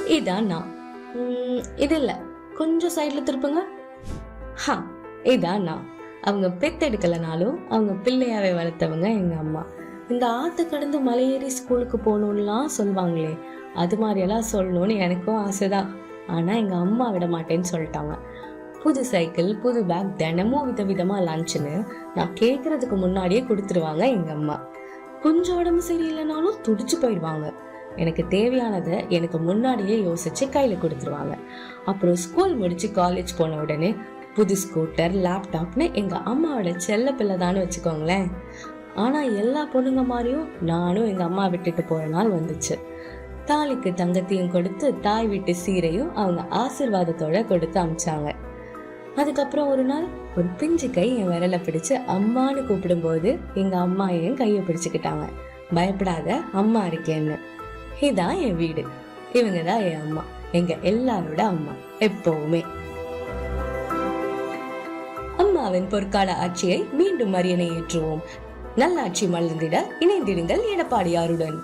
இதான் நான். இது இல்ல, கொஞ்சம் சைட்ல திருப்புங்க. இதான் நான். அவங்க பெத்தெடுக்கலனாலும் அவங்க பிள்ளையாவே வளர்த்தவங்க எங்க அம்மா. இந்த ஆத்து கடந்து மலையேறி ஸ்கூலுக்கு போகணும்லாம் சொல்லுவாங்களே, அது மாதிரியெல்லாம் சொல்லணும்னு எனக்கும் ஆசைதான். ஆனா எங்க அம்மா விட மாட்டேன்னு சொல்லிட்டாங்க. புது சைக்கிள், புது பேக், தினமும் விதவிதமா லஞ்சுன்னு நான் கேட்கறதுக்கு முன்னாடியே கொடுத்துருவாங்க எங்க அம்மா. கொஞ்சம் உடம்பு சரியில்லைனாலும் துடிச்சு போயிடுவாங்க. எனக்கு தேவையானதை எனக்கு முன்னாடியே யோசிச்சு கையில கொடுத்துருவாங்க. அப்புறம் ஸ்கூல் முடிச்சு காலேஜ் போன உடனே புது ஸ்கூட்டர், லேப்டாப்னு எங்க அம்மாவோட செல்ல பிள்ளை தானு வச்சுக்கோங்களேன். ஆனா எல்லா பொண்ணுங்க மாதிரியும் நானும் எங்க அம்மா விட்டுட்டு போற நாள் வந்துச்சு. தாலிக்கு தங்கத்தையும் கொடுத்து தாய் வீட்டு சீரையும் அவங்க ஆசீர்வாதத்தோட கொடுத்து அமிச்சாங்க. அதுக்கப்புறம் ஒரு நாள் ஒரு பிஞ்சு கை என் விரலை பிடிச்சு அம்மான்னு கூப்பிடும் போது எங்க அம்மா என் கையை பிடிச்சுக்கிட்டாங்க. பயப்படாத, அம்மா இருக்கேன்னு. இதான் என் வீடு, இவங்கதான் என் அம்மா, எங்க எல்லாரோட அம்மா எப்பவுமே. அம்மாவின் பொற்கால ஆட்சியை மீண்டும் அரியணை ஏற்றுவோம். நல்லாட்சி மலர்ந்திட இணைந்திடுங்கள் எடப்பாடியாருடன்.